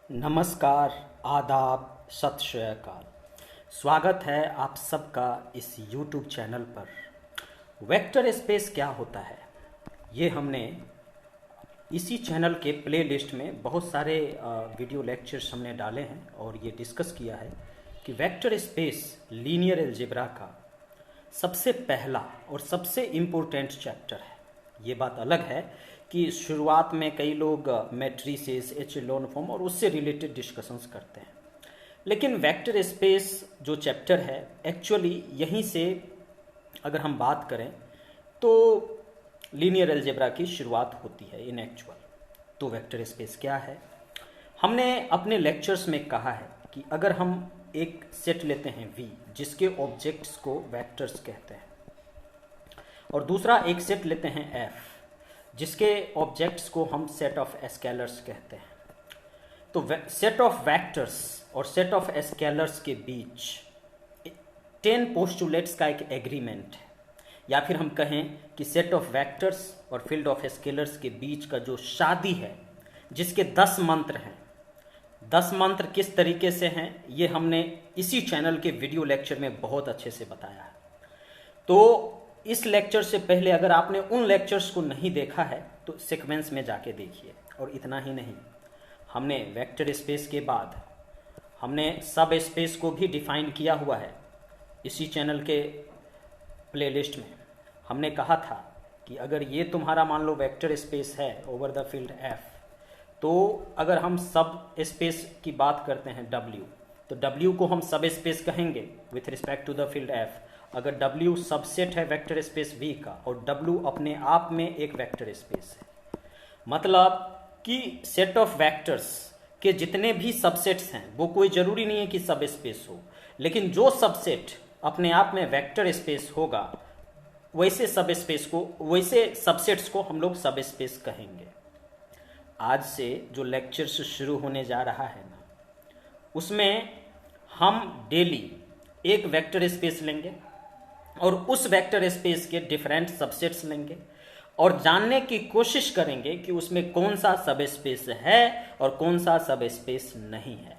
नमस्कार, आदाब, सत श्री अकाल। स्वागत है आप सबका इस YouTube चैनल पर। वेक्टर स्पेस क्या होता है, ये हमने इसी चैनल के प्लेलिस्ट में बहुत सारे वीडियो लेक्चर्स हमने डाले हैं और ये डिस्कस किया है कि वेक्टर स्पेस लीनियर अलजेब्रा का सबसे पहला और सबसे इम्पोर्टेंट चैप्टर है। ये बात अलग है कि शुरुआत में कई लोग मैट्रिसेस, एचेलॉन फॉर्म और उससे रिलेटेड डिस्कशंस करते हैं, लेकिन वेक्टर स्पेस जो चैप्टर है एक्चुअली यहीं से अगर हम बात करें तो लीनियर अलजेब्रा की शुरुआत होती है इन एक्चुअल। तो वेक्टर स्पेस क्या है, हमने अपने लेक्चर्स में कहा है कि अगर हम एक सेट लेते हैं V जिसके ऑब्जेक्ट्स को वेक्टर्स कहते हैं, और दूसरा एक सेट लेते हैं F जिसके ऑब्जेक्ट्स को हम सेट ऑफ स्केलर्स कहते हैं, तो सेट ऑफ वेक्टर्स और सेट ऑफ स्केलर्स के बीच 10 पोस्टुलेट्स का एक एग्रीमेंट है, या फिर हम कहें कि सेट ऑफ वेक्टर्स और फील्ड ऑफ स्केलर्स के बीच का जो शादी है जिसके 10 मंत्र हैं। 10 मंत्र किस तरीके से हैं ये हमने इसी चैनल के वीडियो लेक्चर में बहुत अच्छे से बताया है। तो इस लेक्चर से पहले अगर आपने उन लेक्चर्स को नहीं देखा है तो सीक्वेंस में जाके देखिए। और इतना ही नहीं, हमने वेक्टर स्पेस के बाद हमने सब स्पेस को भी डिफाइन किया हुआ है इसी चैनल के प्लेलिस्ट में। हमने कहा था कि अगर ये तुम्हारा मान लो वेक्टर स्पेस है ओवर द फील्ड F, तो अगर हम सब स्पेस की बात करते हैं W, तो W को हम सब स्पेस कहेंगे with respect to the field F। अगर W सबसेट है वेक्टर स्पेस V का और W अपने आप में एक वेक्टर स्पेस है, मतलब कि सेट ऑफ वेक्टर्स के जितने भी सबसेट्स हैं वो कोई ज़रूरी नहीं है कि सब स्पेस हो, लेकिन जो सबसेट अपने आप में वेक्टर स्पेस होगा वैसे सबसेट्स को हम लोग सब स्पेस कहेंगे। आज से जो लेक्चर्स शुरू होने जा रहा है ना, उसमें हम डेली एक वेक्टर स्पेस लेंगे और उस वेक्टर स्पेस के डिफरेंट सबसेट्स लेंगे और जानने की कोशिश करेंगे कि उसमें कौन सा सब स्पेस है और कौन सा सब स्पेस नहीं है।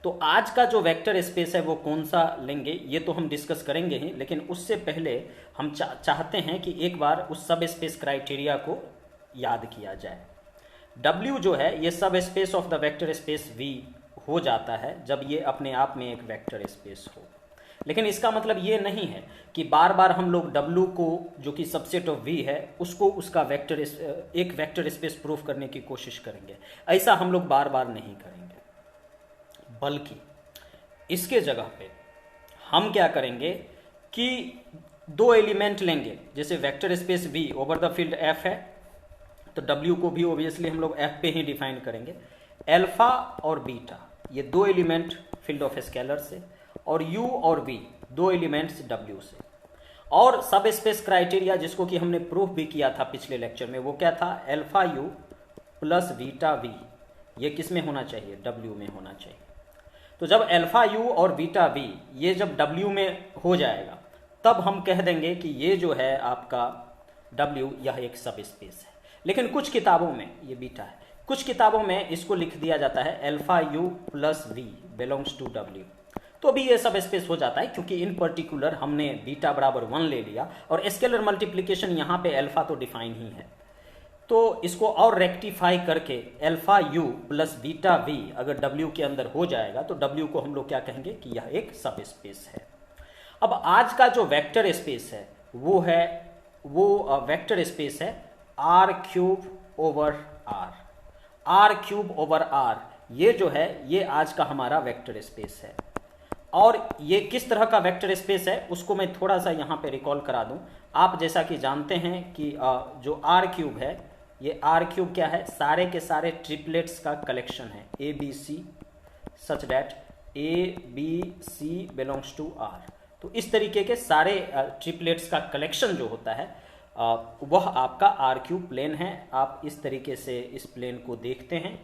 तो आज का जो वेक्टर स्पेस है वो कौन सा लेंगे ये तो हम डिस्कस करेंगे ही, लेकिन उससे पहले हम चाहते हैं कि एक बार उस सब स्पेस क्राइटेरिया को याद किया जाए। W जो है ये सब space of the vector space V हो जाता है जब ये अपने आप में एक वेक्टर स्पेस हो, लेकिन इसका मतलब ये नहीं है कि बार बार हम लोग W को जो कि सबसेट ऑफ V है उसको उसका एक वेक्टर स्पेस प्रूफ करने की कोशिश करेंगे। ऐसा हम लोग बार बार नहीं करेंगे, बल्कि इसके जगह पे हम क्या करेंगे कि दो एलिमेंट लेंगे। जैसे vector space V over the field F है तो W को भी ऑब्वियसली हम लोग F पे ही डिफाइन करेंगे। अल्फा और बीटा ये दो एलिमेंट फील्ड ऑफ स्केलर से, और U और V दो एलिमेंट्स W से। और सब स्पेस क्राइटेरिया जिसको कि हमने प्रूफ भी किया था पिछले लेक्चर में, वो क्या था, alpha U plus beta V ये किस में होना चाहिए, W में होना चाहिए। तो जब अल्फा U और बीटा V ये जब W में हो जाएगा तब हम कह देंगे कि ये जो है आपका W यह एक सब स्पेस है। लेकिन कुछ किताबों में ये बीटा है, कुछ किताबों में इसको लिख दिया जाता है alpha U plus V belongs to W, तो भी ये सब स्पेस हो जाता है क्योंकि इन पर्टिकुलर हमने बीटा बराबर 1 ले लिया और स्केलर मल्टीप्लिकेशन यहाँ पे अल्फा तो डिफाइन ही है। तो इसको और रेक्टिफाई करके alpha U plus beta V अगर W के अंदर हो जाएगा तो W को हम लोग क्या कहेंगे कि यह एक सब स्पेस है। अब आज का जो वेक्टर स्पेस है वो वेक्टर स्पेस है R³ over R। R³ over R ये जो है ये आज का हमारा वेक्टर स्पेस है। और ये किस तरह का वेक्टर स्पेस है उसको मैं थोड़ा सा यहाँ पे रिकॉल करा दूँ। आप जैसा कि जानते हैं कि जो R³ है ये R³ क्या है, सारे के सारे ट्रिपलेट्स का कलेक्शन है ABC such that ABC belongs to R। तो इस तरीके के सारे ट्रिपलेट्स का कलेक्शन जो होता है वह आपका R³ प्लेन है। आप इस तरीके से इस प्लेन को देखते हैं,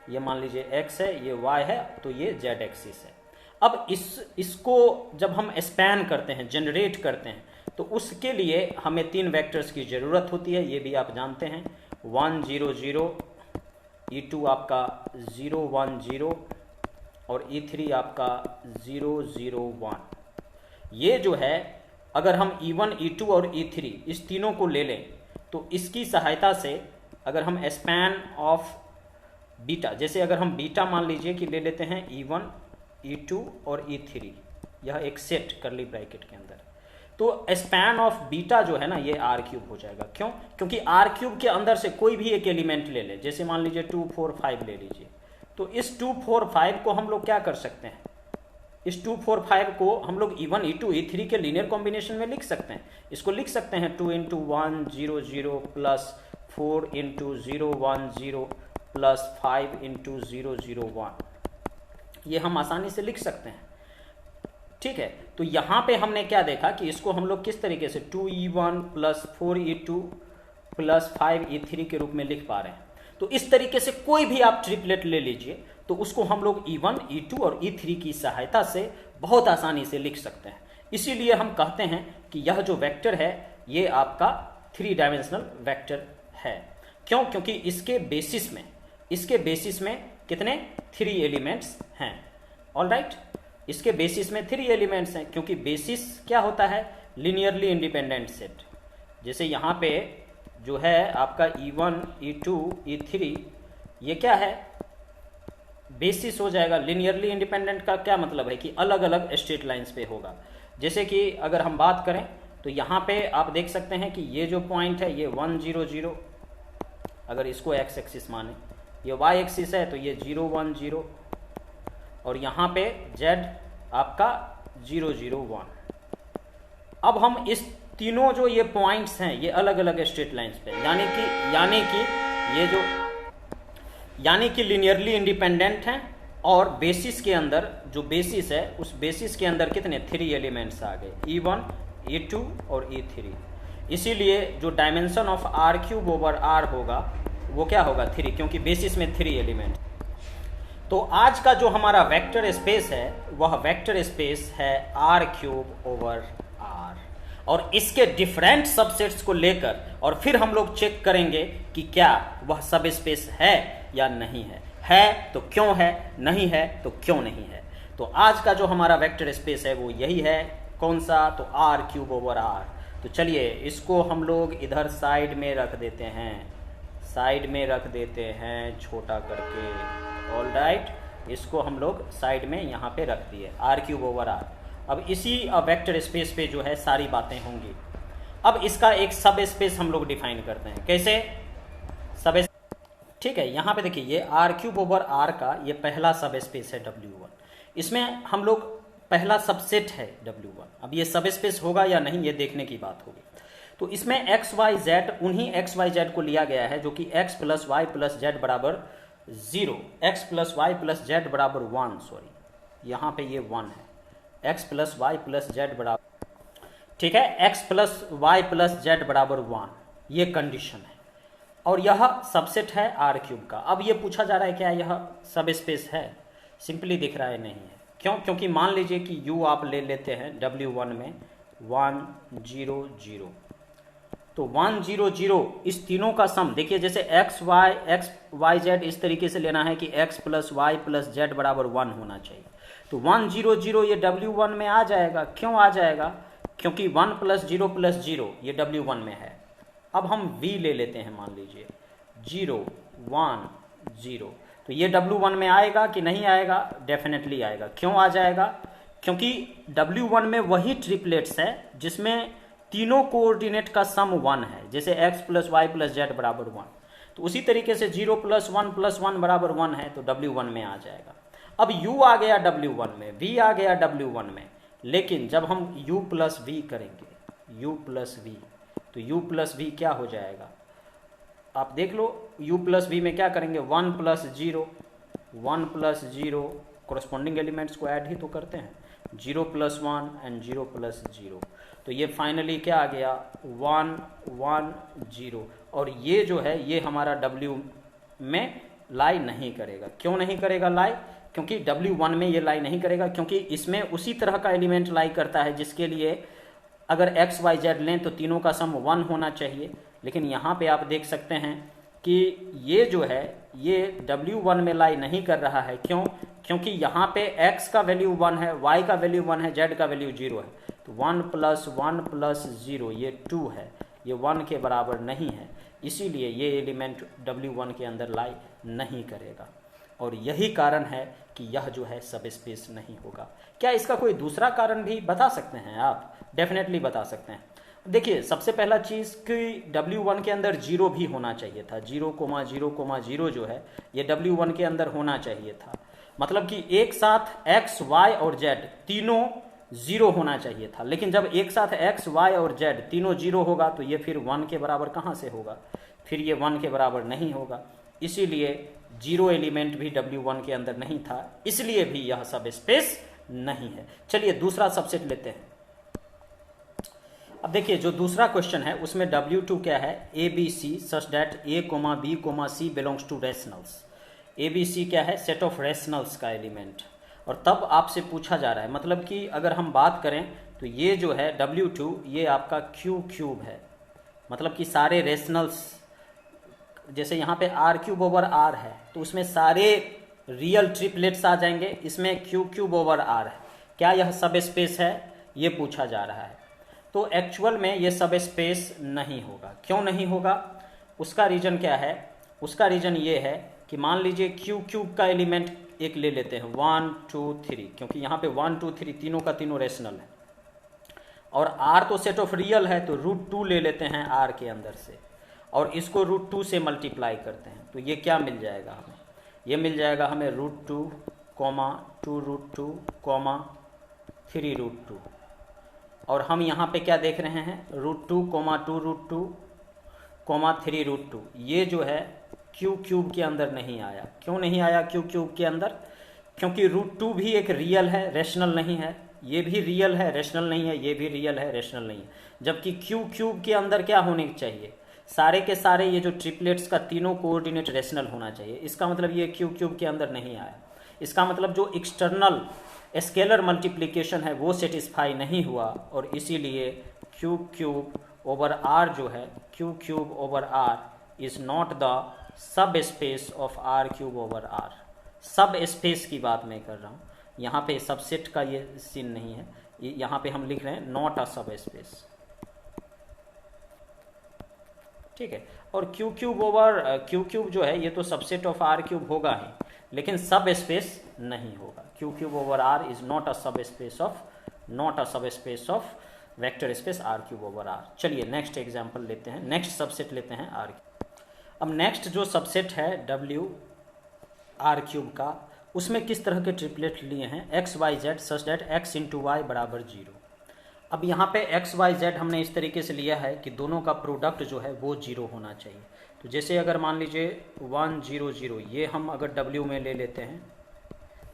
ये मान लीजिए X है, ये Y है, तो ये Z एक्सिस है। अब इसको जब हम स्पैन करते हैं, जनरेट करते हैं, तो उसके लिए हमें 3 वेक्टर्स की ज़रूरत होती है, ये भी आप जानते हैं, 1 0 0 E2 आपका 0 1 0 और E3 आपका 0 0 1। ये जो है अगर हम E1 E2 और E3 इस तीनों को ले लें तो इसकी सहायता से अगर हम स्पैन ऑफ बीटा, जैसे अगर हम बीटा मान लीजिए कि ले लेते हैं E1 E2 और E3, यह एक सेट करली ब्रैकेट के अंदर, तो स्पैन ऑफ बीटा जो है ना ये R³ हो जाएगा। क्यों? क्योंकि R³ के अंदर से कोई भी एक एलिमेंट ले ले, जैसे मान लीजिए 2 4 5 ले लीजिए, तो इस 2 4 5 को हम लोग क्या कर सकते हैं, इस 2 4 5 को हम लोग E1 E2 E3 के लीनियर कॉम्बिनेशन में लिख सकते हैं। इसको लिख सकते हैं 2 × 1 0 0 प्लस 4 × 0 1 0 प्लस 5 × 0 0 1, ये हम आसानी से लिख सकते हैं। ठीक है, तो यहाँ पे हमने क्या देखा कि इसको हम लोग किस तरीके से 2E1 plus 4E2 plus 5E3 के रूप में लिख पा रहे हैं। तो इस तरीके से कोई भी आप ट्रिपलेट ले लीजिए तो उसको हम लोग E1 E2 और E3 की सहायता से बहुत आसानी से लिख सकते हैं। इसीलिए हम कहते हैं कि यह जो वेक्टर है ये आपका 3 डायमेंशनल वेक्टर है। क्यों? क्योंकि इसके बेसिस में कितने 3 एलिमेंट्स हैं। ऑलराइट, इसके बेसिस में 3 एलिमेंट्स हैं, क्योंकि बेसिस क्या होता है, लीनियरली इंडिपेंडेंट सेट। जैसे यहाँ पे जो है आपका E1 E2 E3 ये क्या है, बेसिस हो जाएगा। लीनियरली इंडिपेंडेंट का क्या मतलब है कि अलग अलग स्ट्रेट लाइंस पे होगा। जैसे कि अगर हम बात करें तो यहाँ पे आप देख सकते हैं कि ये जो पॉइंट है ये 1 0 0, अगर इसको एक्स एक्सिस माने, ये वाई एक्सिस है तो ये 0 1 0, और यहाँ पे जेड आपका 0 0 1। अब हम इस तीनों जो ये पॉइंट्स हैं ये अलग अलग स्ट्रेट लाइंस पे, यानी कि लीनियरली इंडिपेंडेंट हैं, और बेसिस के अंदर जो बेसिस है उस बेसिस के अंदर कितने 3 एलिमेंट्स आ गए, E1 E2 और E3। इसीलिए जो dimension of R³ over R होगा वो क्या होगा 3, क्योंकि बेसिस में 3 एलिमेंट। तो आज का जो हमारा वेक्टर स्पेस है वह वेक्टर स्पेस है R³ ओवर R, और इसके डिफरेंट सबसेट्स को लेकर और फिर हम लोग चेक करेंगे कि क्या वह सब स्पेस है या नहीं है तो क्यों है, नहीं है तो क्यों नहीं है। तो आज का जो हमारा वेक्टर स्पेस है वो यही है, कौन सा, तो R³ ओवर R। तो चलिए इसको हम लोग इधर साइड में रख देते हैं, छोटा करके। ऑलराइट, इसको हम लोग साइड में यहाँ पे रख दिए, R³ ओवर R। अब इसी वेक्टर स्पेस पे जो है सारी बातें होंगी। अब इसका एक सब स्पेस हम लोग डिफाइन करते हैं, कैसे सब, ठीक है। यहाँ पे देखिए ये R³ ओवर R का ये पहला सब स्पेस है W1, इसमें हम लोग पहला सबसेट है W1। अब ये सब स्पेस होगा या नहीं ये देखने की बात होगी। तो इसमें XYZ उन्हीं XYZ को लिया गया है जो कि x plus y plus z बराबर 0, x plus y plus z बराबर 1, सॉरी यहाँ पे ये 1 है, x plus y plus z बराबर, ठीक है, x plus y plus z बराबर 1, ये कंडीशन है। और यह सबसेट है R³ का। अब ये पूछा जा रहा है क्या यह सब स्पेस है, सिंपली दिख रहा है नहीं है। क्यों? क्योंकि मान लीजिए कि U आप ले लेते हैं W1 में 1 0 0, तो 1 0 0 इस तीनों का सम देखिए, जैसे x y z इस तरीके से लेना है कि x plus y plus z बराबर 1 होना चाहिए। तो 1 0 0 ये W1 में आ जाएगा। क्यों आ जाएगा? क्योंकि 1 प्लस 0 प्लस 0 ये W1 में है। अब हम V ले लेते हैं, मान लीजिए 0 1 0, तो ये W1 में आएगा कि नहीं आएगा? डेफिनेटली आएगा। क्यों आ जाएगा? क्योंकि W1 में वही ट्रिपलेट्स है जिसमें तीनों कोऑर्डिनेट का सम 1 है, जैसे x plus y plus z बराबर 1। तो उसी तरीके से 0 प्लस 1 बराबर 1 है, तो W1 में आ जाएगा। अब U आ गया W1 में, V आ गया W1 में, लेकिन जब हम U प्लस V करेंगे, U प्लस V, तो U प्लस V क्या हो जाएगा? आप देख लो, U प्लस V में क्या करेंगे, 1 प्लस 0 कोरस्पॉन्डिंग एलिमेंट्स को ऐड ही तो करते हैं, 0 प्लस 1 एंड 0 प्लस 0, तो ये फाइनली क्या आ गया 1 1 0। और ये जो है ये हमारा W में लाई नहीं करेगा। क्यों नहीं करेगा लाई? क्योंकि W1 में ये लाई नहीं करेगा, क्योंकि इसमें उसी तरह का एलिमेंट लाई करता है जिसके लिए अगर x y z लें तो तीनों का सम 1 होना चाहिए। लेकिन यहाँ पे आप देख सकते हैं कि ये जो है ये W1 में लाई नहीं कर रहा है। क्यों? क्योंकि यहाँ पे x का वैल्यू 1 है, y का वैल्यू 1 है, z का वैल्यू 0 है। तो 1 + 1 + 0 ये 2 है, ये 1 के बराबर नहीं है, इसीलिए ये एलिमेंट W1 के अंदर लाई नहीं करेगा। और यही कारण है कि यह जो है सब स्पेस नहीं होगा। क्या इसका कोई दूसरा कारण भी बता सकते हैं आप? डेफिनेटली बता सकते हैं। देखिए, सबसे पहला चीज़ कि W1 के अंदर 0 भी होना चाहिए था। 0,0,0 जो है ये W1 के अंदर होना चाहिए था। मतलब कि एक साथ x, y और z तीनों 0 होना चाहिए था। लेकिन जब एक साथ x, y और z तीनों 0 होगा तो ये फिर 1 के बराबर कहाँ से होगा? फिर ये 1 के बराबर नहीं होगा। इसीलिए 0 एलिमेंट भी W1 के अंदर नहीं था, इसलिए भी यह सब स्पेस नहीं है। चलिए दूसरा सबसेट लेते हैं। अब देखिए, जो दूसरा क्वेश्चन है उसमें W2 क्या है? ABC such that A, B, C belongs to rationals. ABC क्या है? सेट ऑफ रेशनल्स का एलिमेंट। और तब आपसे पूछा जा रहा है, मतलब कि अगर हम बात करें तो ये जो है W2 ये आपका क्यूब है। मतलब कि सारे रेशनल्स, जैसे यहाँ पे R³ है तो उसमें सारे रियल ट्रिपलेट्स आ जाएंगे, इसमें Q³ है। क्या यह सब स्पेस है? ये पूछा जा रहा है। तो एक्चुअल में ये सब स्पेस नहीं होगा। क्यों नहीं होगा? उसका रीज़न क्या है? उसका रीज़न ये है कि मान लीजिए Q³ का एलिमेंट एक ले लेते हैं 1 2 3, क्योंकि यहाँ पे 1 2 3 तीनों का तीनों रेशनल है, और R तो सेट ऑफ रियल है तो √2 ले लेते हैं R के अंदर से, और इसको √2 से मल्टीप्लाई करते हैं तो ये क्या मिल जाएगा हमें? ये मिल जाएगा हमें √2, 2√2, 3√2। और हम यहाँ पे क्या देख रहे हैं? √2, 2√2, 3√2। ये जो है Q³ के अंदर नहीं आया। क्यों नहीं आया Q³ के अंदर? क्योंकि √2 भी एक रियल है, रेशनल नहीं है। ये भी रियल है, रेशनल नहीं है। ये भी रियल है, रेशनल नहीं है। जबकि Q³ के अंदर क्या होने चाहिए? सारे के सारे ये जो ट्रिपलेट्स का तीनों कोऑर्डिनेट रेशनल होना चाहिए। इसका मतलब ये Q³ के अंदर नहीं आया। इसका मतलब जो एक्सटर्नल स्केलर मल्टीप्लिकेशन है वो सेटिस्फाई नहीं हुआ, और इसीलिए Q³/R जो है, Q³/R is not the sub space of R³/R। सब स्पेस की बात मैं कर रहा हूँ, यहाँ पे सबसेट का ये सीन नहीं है। यहाँ पे हम लिख रहे हैं नॉट अ सब स्पेस, ठीक है। और Q³ जो है ये तो सबसेट ऑफ R³ होगा ही, लेकिन सब स्पेस नहीं होगा। Q³/R इज नॉट अ सब space of vector space R³/R। चलिए नेक्स्ट एग्जांपल लेते हैं, नेक्स्ट सबसेट लेते हैं R। अब नेक्स्ट जो सबसेट है R³ का, उसमें किस तरह के ट्रिपलेट लिए हैं? x, y, z such that x × y = 0। अब यहाँ पे x, y, z हमने इस तरीके से लिया है कि दोनों का प्रोडक्ट जो है वो 0 होना चाहिए। तो जैसे अगर मान लीजिए 1 0 0, ये हम अगर W में ले लेते हैं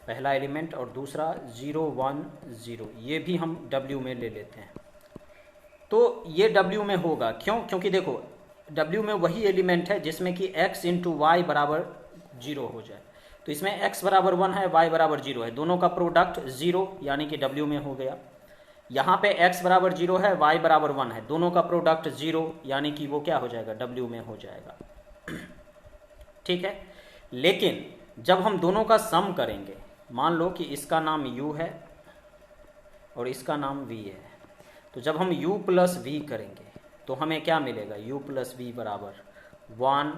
पहला एलिमेंट, और दूसरा 0 1 0 ये भी हम W में ले लेते हैं, तो ये W में होगा। क्यों? क्योंकि देखो W में वही एलिमेंट है जिसमें कि x × y = 0 हो जाए। तो इसमें x = 1 है, y = 0 है, दोनों का प्रोडक्ट 0 यानी कि W में हो गया। यहाँ पे x = 0 है, y = 1 है, दोनों का प्रोडक्ट 0 यानी कि वो क्या हो जाएगा? W में हो जाएगा, ठीक है। लेकिन जब हम दोनों का सम करेंगे, मान लो कि इसका नाम u है और इसका नाम v है, तो जब हम u + v करेंगे तो हमें क्या मिलेगा? u + v = 1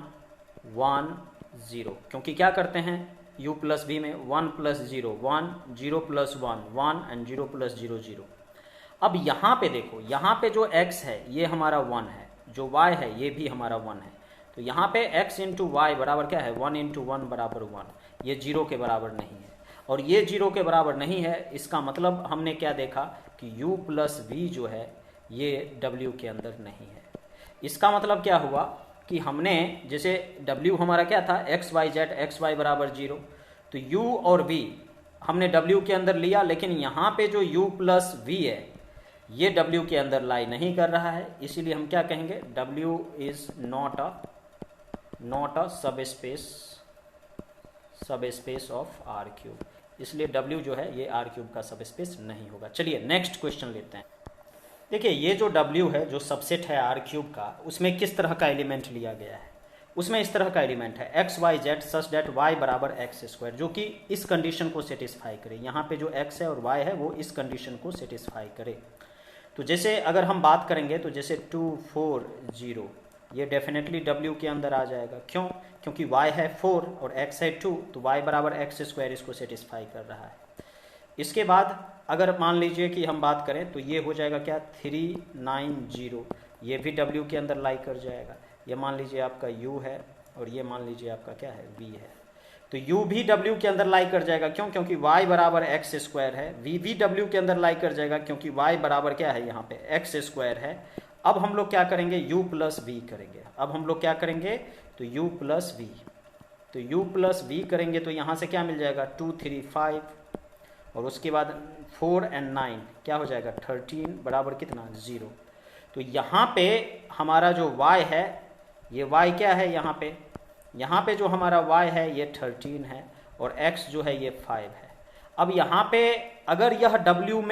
1 0, क्योंकि क्या करते हैं u + v में 1 + 0 1, 0 + 1 1 and 0 + 0 0। अब यहाँ पे देखो, यहाँ पे जो x है ये हमारा 1 है, जो y है ये भी हमारा 1 है। तो यहाँ पे x × y बराबर क्या है? 1 × 1 = 1। ये 0 के बराबर नहीं है, और ये 0 के बराबर नहीं है। इसका मतलब हमने क्या देखा कि u + v जो है ये W के अंदर नहीं है। इसका मतलब क्या हुआ कि हमने, जैसे W हमारा क्या था? x y z, x y = 0, तो u और v हमने W के अंदर लिया, लेकिन यहाँ पे जो u + v है ये W के अंदर लाई नहीं कर रहा है, इसीलिए हम क्या कहेंगे? W इज नॉट अ सब स्पेस ऑफ R³। इसलिए W जो है ये R³ का सब स्पेस नहीं होगा। चलिए नेक्स्ट क्वेश्चन लेते हैं। देखिए, ये जो W है, जो सबसेट है R³ का, उसमें किस तरह का एलिमेंट लिया गया है? उसमें इस तरह का एलिमेंट है x y z such that y बराबर एक्स स्क्वायर, जो कि इस कंडीशन को सेटिस्फाई करे। यहाँ पे जो एक्स है और वाई है वो इस कंडीशन को सेटिस्फाई करे। तो जैसे अगर हम बात करेंगे तो जैसे 2 4 0 ये डेफिनेटली W के अंदर आ जाएगा। क्यों? क्योंकि y है 4 और x है 2, तो y बराबर एक्स स्क्वायर इसको सेटिस्फाई कर रहा है। इसके बाद अगर मान लीजिए कि हम बात करें तो ये हो जाएगा क्या 390, ये भी W के अंदर लाई कर जाएगा। ये मान लीजिए आपका U है और ये मान लीजिए आपका क्या है V है, तो U भी W के अंदर लाई कर जाएगा। क्यों? क्योंकि y बराबर एक्स स्क्वायर है। V भी W के अंदर लाई कर जाएगा क्योंकि y बराबर क्या है यहाँ पे एक्स स्क्वायर है। अब हम लोग क्या करेंगे U प्लस V करेंगे। अब हम लोग क्या करेंगे तो U प्लस V, तो U प्लस V करेंगे तो यहाँ से क्या मिल जाएगा 2 3 5 और उसके बाद 4 and 9 क्या हो जाएगा 13 बराबर कितना 0। तो यहाँ पे हमारा जो y है ये y क्या है, यहाँ पे जो हमारा y है ये 13 है और x जो है ये 5 है। अब यहाँ पे अगर यह W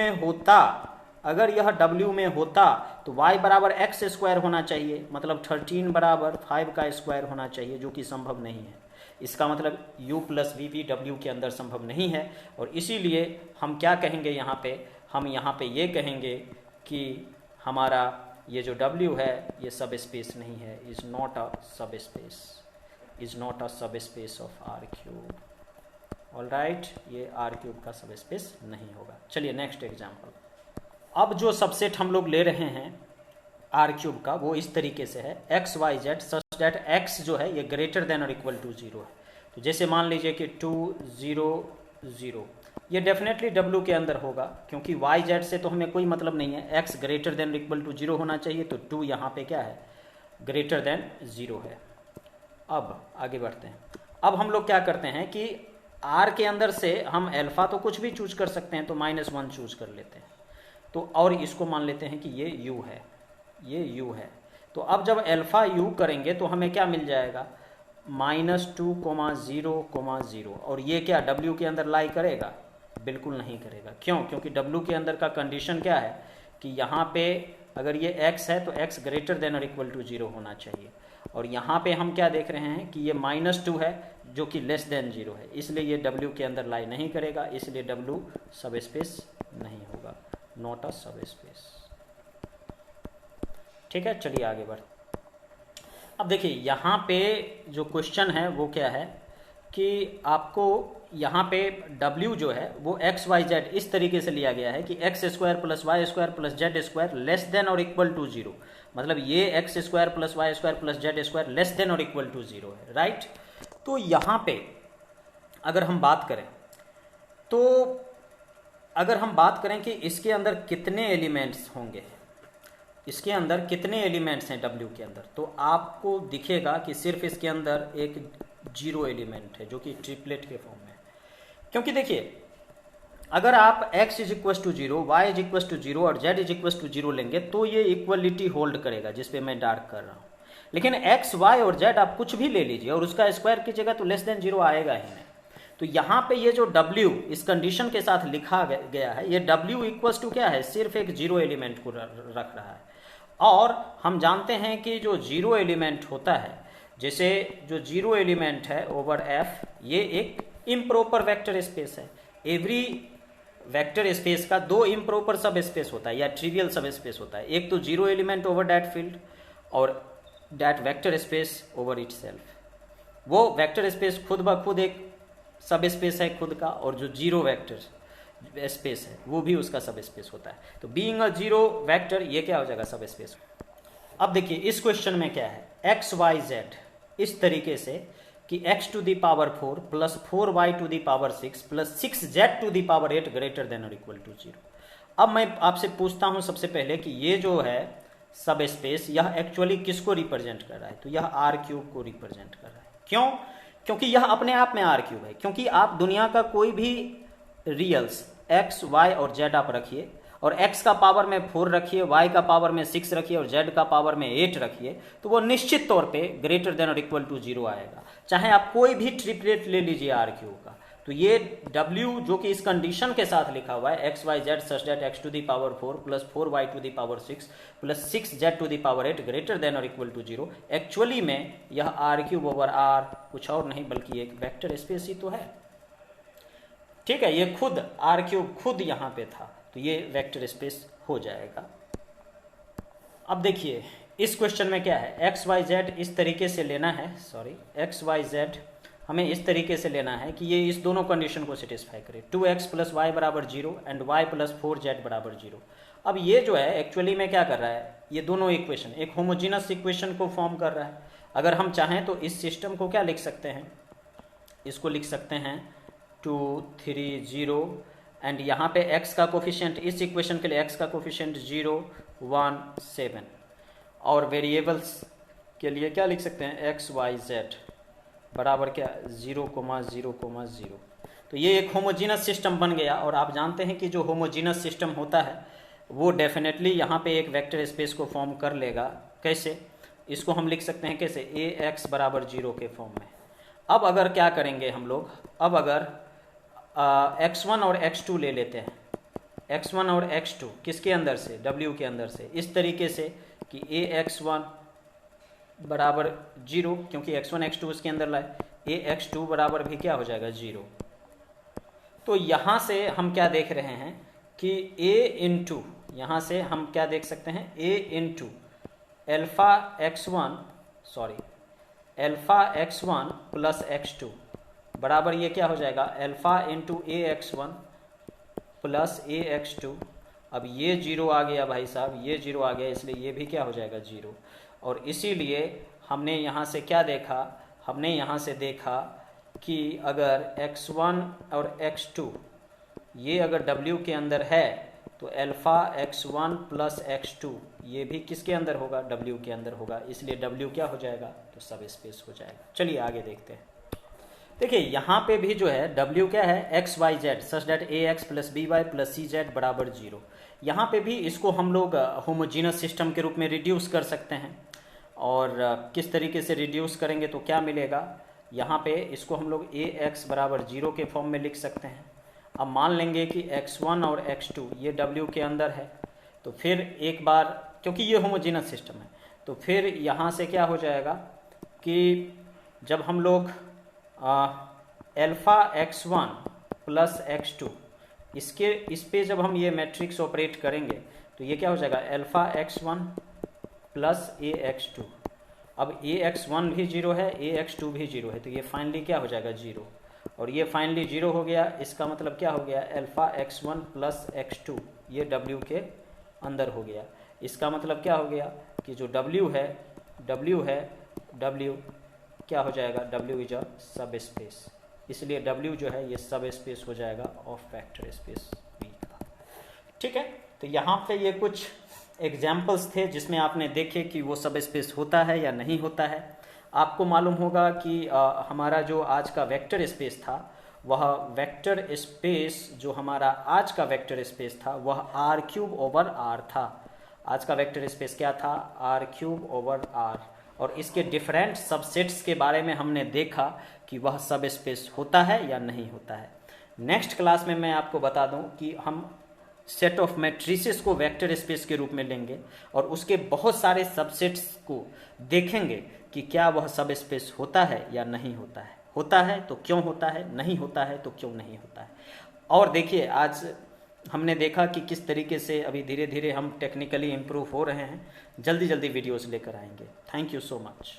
में होता तो y बराबर एक्स स्क्वायर होना चाहिए, मतलब 13 बराबर 5 का स्क्वायर होना चाहिए, जो कि संभव नहीं है। इसका मतलब u प्लस वी भी W के अंदर संभव नहीं है और इसीलिए हम क्या कहेंगे यहाँ पे, हम यहाँ पे ये कहेंगे कि हमारा ये जो W है ये सब स्पेस नहीं है, इज नॉट अ सब स्पेस ऑफ R3। ऑलराइट, ये R3 का सब स्पेस नहीं होगा। चलिए नेक्स्ट एग्जाम्पल। अब जो सबसेट हम लोग ले रहे हैं R3 का वो इस तरीके से है x y z such date x जो है ये ग्रेटर देन और इक्वल टू 0 है। तो जैसे मान लीजिए कि 2 0 0 ये डेफिनेटली W के अंदर होगा क्योंकि वाई जेड से तो हमें कोई मतलब नहीं है, x greater than equal to 0 होना चाहिए, तो 2 यहाँ पे क्या है ग्रेटर देन 0 है। अब आगे बढ़ते हैं। अब हम लोग क्या करते हैं कि R के अंदर से हम अल्फा तो कुछ भी चूज कर सकते हैं, तो -1 चूज कर लेते हैं, तो और इसको मान लेते हैं कि ये U है, ये U है। तो अब जब अल्फा U करेंगे तो हमें क्या मिल जाएगा -2, 0, और ये क्या W के अंदर लाई करेगा? बिल्कुल नहीं करेगा। क्यों? क्योंकि W के अंदर का कंडीशन क्या है कि यहाँ पे अगर ये x है तो x ग्रेटर देन और इक्वल टू 0 होना चाहिए, और यहाँ पे हम क्या देख रहे हैं कि ये -2 है जो कि लेस देन 0 है, इसलिए ये W के अंदर लाई नहीं करेगा, इसलिए W सब स्पेस नहीं होगा, नॉट अ सब स्पेस। ठीक है, चलिए आगे बढ़। अब देखिए यहाँ पे जो क्वेश्चन है वो क्या है कि आपको यहाँ पे W जो है वो एक्स वाई जेड इस तरीके से लिया गया है कि x square plus y square plus z square less than और इक्वल टू 0, मतलब ये x square plus y square plus z square less than और इक्वल टू 0 है, राइट। तो यहाँ पे अगर हम बात करें कि इसके अंदर कितने एलिमेंट्स होंगे, इसके अंदर कितने एलिमेंट्स हैं W के अंदर, तो आपको दिखेगा कि सिर्फ इसके अंदर एक 0 एलिमेंट है जो कि ट्रिपलेट के फॉर्म में है। क्योंकि देखिए अगर आप x is equal to 0, y is equal to 0 और z इज इक्वल टू 0 लेंगे तो ये इक्वलिटी होल्ड करेगा, जिसपे मैं डार्क कर रहा हूँ। लेकिन x, y और z आप कुछ भी ले लीजिए और उसका स्क्वायर कीजिएगा तो लेस देन 0 आएगा ही नहीं। तो यहाँ पे ये जो W इस कंडीशन के साथ लिखा गया है, ये W इक्वल्स टू क्या है, सिर्फ एक 0 एलिमेंट को रख रहा है। और हम जानते हैं कि जो 0 एलिमेंट होता है, जैसे जो 0 एलिमेंट है ओवर F, ये एक इम्प्रॉपर वेक्टर स्पेस है। एवरी वेक्टर स्पेस का 2 इम्प्रॉपर सब स्पेस होता है या ट्रिवियल सब स्पेस होता है, एक तो 0 एलिमेंट ओवर दैट फील्ड और that vector space over itself. वो वेक्टर स्पेस खुद ब खुद एक सब स्पेस है खुद का, और जो 0 वेक्टर स्पेस है वो भी उसका सब स्पेस होता है। तो बीइंग अ 0 वेक्टर ये क्या हो जाएगा सब स्पेस। अब देखिए इस क्वेश्चन में क्या है, एक्स वाई जेड इस तरीके से कि x to the power 4 plus 4y to the power 6 plus 6z to the power 8 greater than और इक्वल टू 0। अब मैं आपसे पूछता हूं सबसे पहले कि ये जो है सब स्पेस यह एक्चुअली किसको रिप्रेजेंट कर रहा है, तो यह R3 को रिप्रेजेंट कर रहा है। क्यों? क्योंकि यह अपने आप में R3 है। क्योंकि आप दुनिया का कोई भी रियल्स x, y और z आप रखिए और x का पावर में 4 रखिए, y का पावर में 6 रखिए और z का पावर में 8 रखिए, तो वो निश्चित तौर पे ग्रेटर देन और इक्वल टू 0 आएगा। चाहे आप कोई भी ट्रिपलेट ले लीजिए R3 का, तो ये W जो कि इस कंडीशन के साथ लिखा हुआ है x y z such that x to the power 4 plus 4y to the power 6 plus 6z to the power 8 greater than और इक्वल टू 0, एक्चुअली में यह r³ ओवर r कुछ और नहीं बल्कि एक वेक्टर स्पेस ही तो है। ठीक है, ये खुद r³ खुद यहाँ पे था, तो ये वेक्टर स्पेस हो जाएगा। अब देखिए इस क्वेश्चन में क्या है, एक्स वाई जेड इस तरीके से लेना है, एक्स वाई जेड हमें इस तरीके से लेना है कि ये इस दोनों कंडीशन को सेटिस्फाई करे, 2x प्लस वाई बराबर 0 एंड y प्लस 4z बराबर 0। अब ये जो है एक्चुअली में क्या कर रहा है, ये दोनों इक्वेशन एक होमोजीनस इक्वेशन को फॉर्म कर रहा है। अगर हम चाहें तो इस सिस्टम को क्या लिख सकते हैं, इसको लिख सकते हैं 2 3 0 एंड यहाँ पे x का कोफिशिएंट, इस इक्वेशन के लिए x का कोफिशिएंट 0 1 7 और वेरिएबल्स के लिए क्या लिख सकते हैं x y z बराबर क्या 0 0 0। तो ये एक होमोजीनस सिस्टम बन गया। और आप जानते हैं कि जो होमोजीनस सिस्टम होता है वो डेफिनेटली यहाँ पे एक वेक्टर स्पेस को फॉर्म कर लेगा। कैसे, इसको हम लिख सकते हैं कैसे, ax बराबर 0 के फॉर्म में। अब अगर क्या करेंगे हम लोग, अब अगर x1 और x2 ले लेते हैं, x1 और x2 किसके अंदर से, w के अंदर से, इस तरीके से कि ax1 बराबर 0 क्योंकि x1 x2 इसके अंदर लाए, ax2 बराबर भी क्या हो जाएगा 0। तो यहाँ से हम क्या देख रहे हैं कि a इंटू, यहाँ से हम क्या देख सकते हैं, a into alpha x1 plus x2 बराबर ये क्या हो जाएगा, alpha into ax1 plus ax2। अब ये 0 आ गया भाई साहब, ये 0 आ गया, इसलिए ये भी क्या हो जाएगा 0। और इसीलिए हमने यहाँ से क्या देखा, हमने यहाँ से देखा कि अगर x1 और x2 ये अगर w के अंदर है तो अल्फा x1 प्लस x2 ये भी किसके अंदर होगा, w के अंदर होगा, इसलिए w क्या हो जाएगा, तो सब स्पेस हो जाएगा। चलिए आगे देखते हैं। देखिए यहाँ पे भी जो है w क्या है, x y z such that ax plus by plus cz बराबर 0। यहाँ पे भी इसको हम लोग होमोजीनस सिस्टम के रूप में रिड्यूस कर सकते हैं। और किस तरीके से रिड्यूस करेंगे तो क्या मिलेगा, यहाँ पे इसको हम लोग ax बराबर 0 के फॉर्म में लिख सकते हैं। अब मान लेंगे कि x1 और x2 ये w के अंदर है, तो फिर एक बार क्योंकि ये होमोजीनस सिस्टम है तो फिर यहाँ से क्या हो जाएगा कि जब हम लोग अल्फा x1 प्लस x2 इस पे जब हम ये मैट्रिक्स ऑपरेट करेंगे तो ये क्या हो जाएगा, अल्फा x1 प्लस ax2। अब ax1 भी 0 है, ax2 भी 0 है, तो ये फाइनली क्या हो जाएगा 0। और ये फाइनली 0 हो गया, इसका मतलब क्या हो गया, अल्फा x1 प्लस x2 ये w के अंदर हो गया। इसका मतलब क्या हो गया कि जो w है w क्या हो जाएगा, w इज अ सब स्पेस, इसलिए w जो है ये सब स्पेस हो जाएगा ऑफ वेक्टर स्पेस V का। ठीक है, तो यहाँ पे ये कुछ एग्जाम्पल्स थे जिसमें आपने देखे कि वो सब स्पेस होता है या नहीं होता है। आपको मालूम होगा कि हमारा जो आज का वेक्टर स्पेस था वह वेक्टर स्पेस जो हमारा आज का वेक्टर स्पेस था वह r³ ओवर r था। आज का वेक्टर स्पेस क्या था, r³ ओवर r। और इसके डिफरेंट सबसेट्स के बारे में हमने देखा कि वह सब स्पेस होता है या नहीं होता है। नेक्स्ट क्लास में मैं आपको बता दूं कि हम सेट ऑफ मैट्रिसेस को वेक्टर स्पेस के रूप में लेंगे और उसके बहुत सारे सबसेट्स को देखेंगे कि क्या वह सब स्पेस होता है या नहीं होता है, होता है तो क्यों होता है, नहीं होता है तो क्यों नहीं होता है। और देखिए आज हमने देखा कि किस तरीके से अभी धीरे धीरे हम टेक्निकली इम्प्रूव हो रहे हैं। जल्दी जल्दी वीडियोस लेकर आएंगे। Thank you so much.